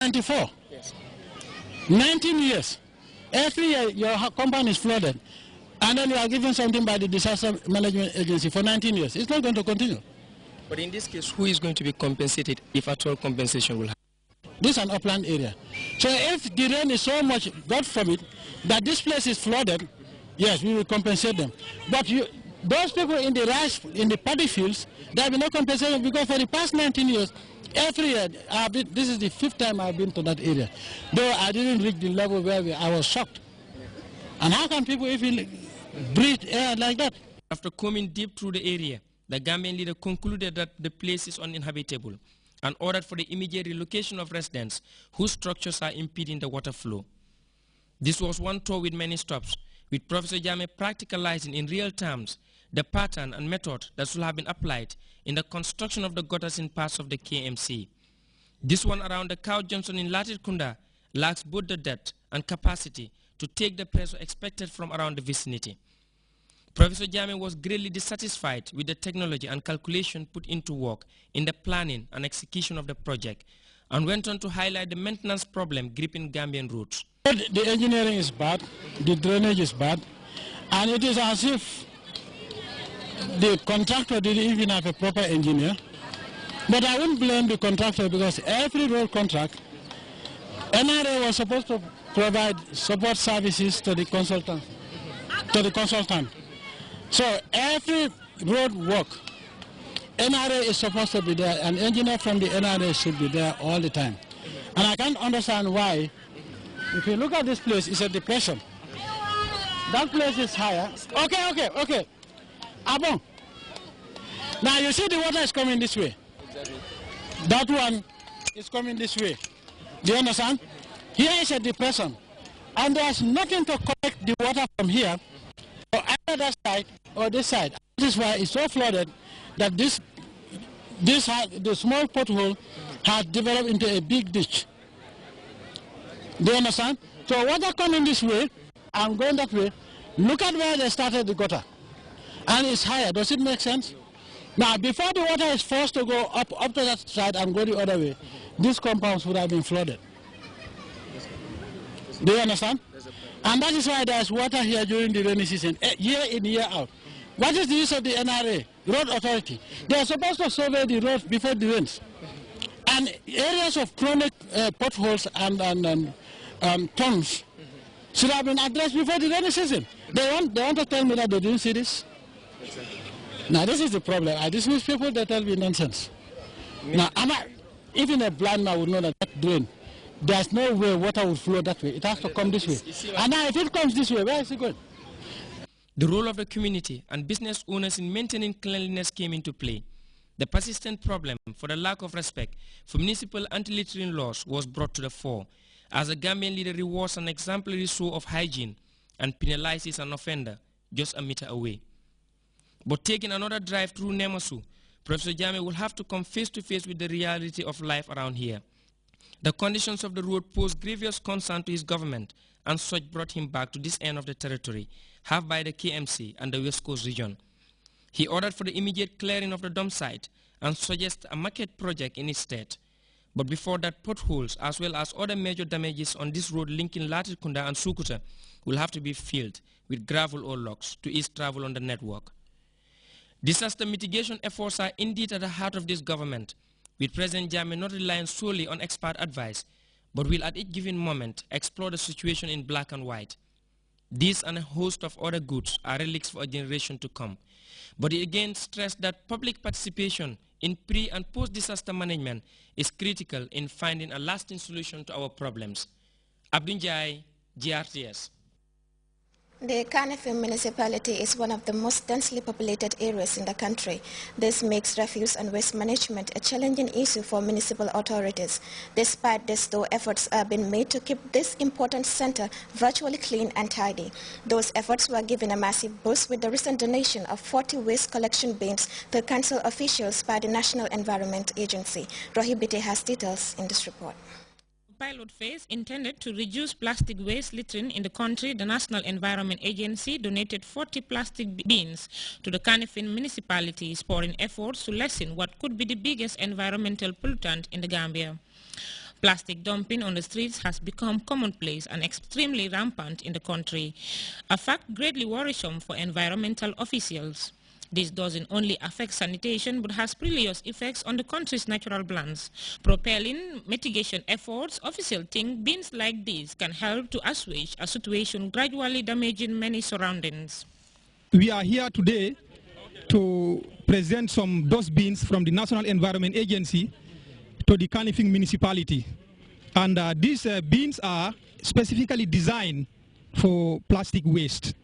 94. Yes. 19 years. Every year your compound is flooded. And then you are given something by the Disaster Management Agency for 19 years. It's not going to continue. But in this case, who is going to be compensated if at all compensation will happen? This is an upland area. So if the rain is so much, God forbid, that this place is flooded, yes, we will compensate them. But those people in the rice, in the paddy fields, there will be no compensation because for the past 19 years, every year, this is the 5th time I've been to that area. Though I didn't reach the level where I was shocked. And how can people even breathe air like that? After combing deep through the area, the Gambian leader concluded that the place is uninhabitable and ordered for the immediate relocation of residents whose structures are impeding the water flow. This was one tour with many stops, with Professor Jammeh practicalizing in real terms the pattern and method that should have been applied in the construction of the gutters in parts of the KMC. This one around the Cow Johnson in Latrikunda lacks both the depth and capacity to take the pressure expected from around the vicinity. Professor Jammeh was greatly dissatisfied with the technology and calculation put into work in the planning and execution of the project and went on to highlight the maintenance problem gripping Gambian roads. The engineering is bad, the drainage is bad, and it is as if the contractor didn't even have a proper engineer. But I wouldn't blame the contractor because every road contract, NRA was supposed to provide support services to the consultant. So every road work, NRA is supposed to be there, an engineer from the NRA should be there all the time. And I can't understand why. If you look at this place, it's a depression. That place is higher. Okay. Abong. Now you see the water is coming this way. That one is coming this way. Do you understand? Here is a depression. And there's nothing to collect the water from here or either that side or this side. This is why it's so flooded that the small pothole has developed into a big ditch. Do you understand? So water coming this way, I'm going that way. Look at where they started the gutter. And it's higher. Does it make sense? Now, before the water is forced to go up to that side and go the other way, these compounds would have been flooded. Do you understand? And that is why there's water here during the rainy season, year in, year out. What is the use of the NRA, Road Authority? They are supposed to survey the roads before the rains. And areas of chronic potholes and tunnels should have been addressed before the rainy season. They want to tell me that they didn't see this? Now this is the problem. I dismiss people that tell me nonsense. Now, even a blind man would know that drain, there's no way water would flow that way. It has to come this way. And now if it comes this way, where is it going? The role of the community and business owners in maintaining cleanliness came into play. The persistent problem for the lack of respect for municipal anti-littering laws was brought to the fore, as the Gambian leader rewards an exemplary show of hygiene and penalizes an offender just a meter away. But taking another drive through Nemasu, Professor Jammeh will have to come face to face with the reality of life around here. The conditions of the road posed grievous concern to his government, and such brought him back to this end of the territory, half by the KMC and the West Coast region. He ordered for the immediate clearing of the dump site and suggested a market project in its stead. But before that, potholes as well as other major damages on this road linking Latrikunda and Sukuta will have to be filled with gravel or logs to ease travel on the network. Disaster mitigation efforts are indeed at the heart of this government, with President Jammeh not relying solely on expert advice, but will at each given moment explore the situation in black and white. These and a host of other goods are relics for a generation to come. But he again stressed that public participation in pre- and post-disaster management is critical in finding a lasting solution to our problems. Abdunjai, GRTS. The Kanifing municipality is one of the most densely populated areas in the country. This makes refuse and waste management a challenging issue for municipal authorities. Despite this, though, efforts are being made to keep this important center virtually clean and tidy. Those efforts were given a massive boost with the recent donation of 40 waste collection bins to council officials by the National Environment Agency. Rohi Bitte has details in this report. Pilot phase intended to reduce plastic waste littering in the country, the National Environment Agency donated 40 plastic bins to the Kanifing municipality, spurring efforts to lessen what could be the biggest environmental pollutant in the Gambia. Plastic dumping on the streets has become commonplace and extremely rampant in the country, a fact greatly worrisome for environmental officials. This doesn't only affect sanitation but has perilous effects on the country's natural balance. Propelling mitigation efforts, officials think bins like these can help to assuage a situation gradually damaging many surroundings. We are here today to present some dust bins from the National Environment Agency to the Kanifing municipality. And these bins are specifically designed for plastic waste.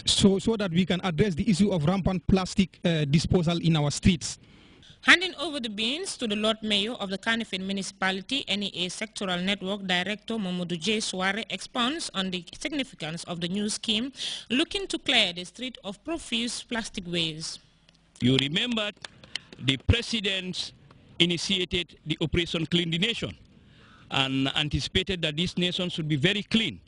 So that we can address the issue of rampant plastic disposal in our streets. Handing over the bins to the Lord Mayor of the Kanifing Municipality, NEA Sectoral Network Director Mamadou J. Soare expounds on the significance of the new scheme looking to clear the street of profuse plastic waste. You remember the President initiated the Operation Clean the Nation and anticipated that this nation should be very clean.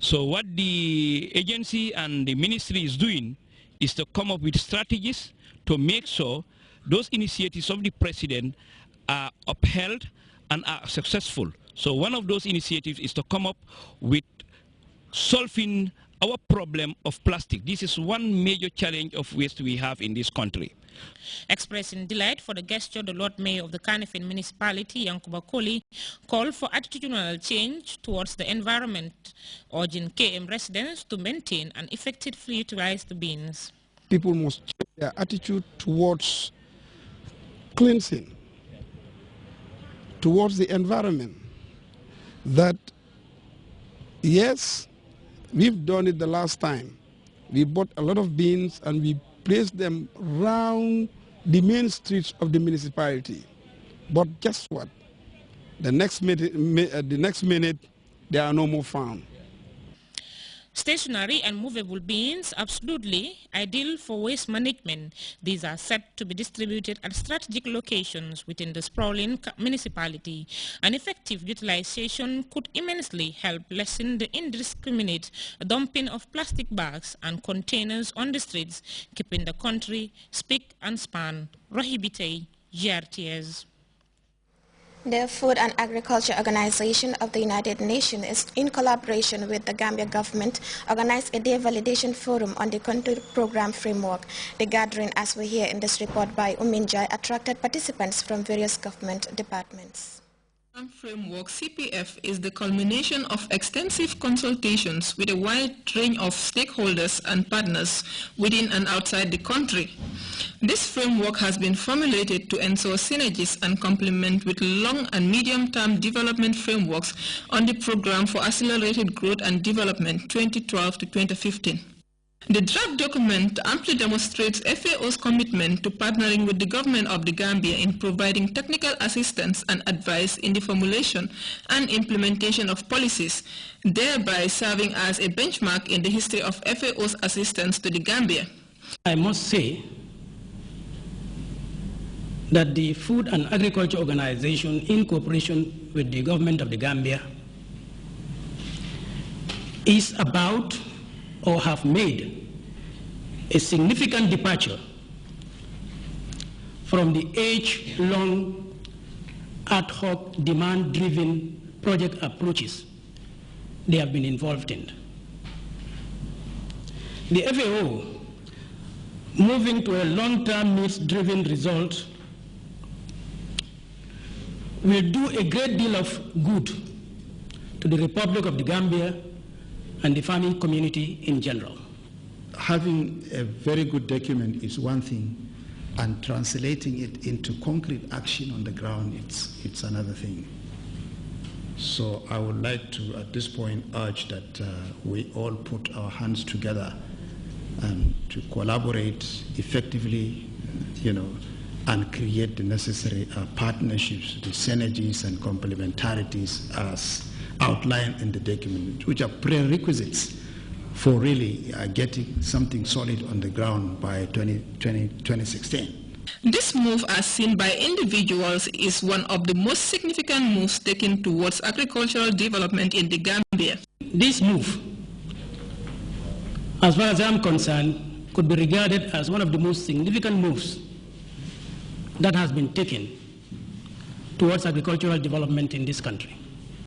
So what the agency and the ministry is doing is to come up with strategies to make sure those initiatives of the President are upheld and are successful. So one of those initiatives is to come up with solving our problem of plastic. This is one major challenge of waste we have in this country. Expressing delight for the gesture, the Lord Mayor of the Kanifing Municipality, Yankuba Koli, called for attitudinal change towards the environment, urging KM residents to maintain and effectively utilize the bins. People must change their attitude towards cleansing, towards the environment. That, yes, we've done it the last time. We bought a lot of bins and we placed them around the main streets of the municipality. But guess what? The next minute, there are no more found. Stationary and movable bins, absolutely ideal for waste management. These are set to be distributed at strategic locations within the sprawling municipality. An effective utilization could immensely help lessen the indiscriminate dumping of plastic bags and containers on the streets, keeping the country spick and span. Rohibite, Grts. The Food and Agriculture Organization of the United Nations is in collaboration with the Gambia government organized a day validation forum on the country program framework. The gathering, as we hear in this report by Uminjai, attracted participants from various government departments. Framework CPF is the culmination of extensive consultations with a wide range of stakeholders and partners within and outside the country. This framework has been formulated to ensure synergies and complement with long and medium-term development frameworks on the Program for Accelerated Growth and Development 2012 to 2015. The draft document amply demonstrates FAO's commitment to partnering with the government of the Gambia in providing technical assistance and advice in the formulation and implementation of policies, thereby serving as a benchmark in the history of FAO's assistance to the Gambia. I must say that the Food and Agriculture Organization, in cooperation with the government of the Gambia, is about or have made a significant departure from the age-long ad hoc demand-driven project approaches they have been involved in. The FAO, moving to a long-term needs-driven result, will do a great deal of good to the Republic of the Gambia and the farming community in general. Having a very good document is one thing, and translating it into concrete action on the ground, it's another thing. So I would like to, at this point, urge that we all put our hands together and to collaborate effectively, and create the necessary partnerships, the synergies and complementarities as outlined in the document, which are prerequisites for really getting something solid on the ground by 2016. This move, as seen by individuals, is one of the most significant moves taken towards agricultural development in the Gambia. This move, as far as I'm concerned, could be regarded as one of the most significant moves that has been taken towards agricultural development in this country.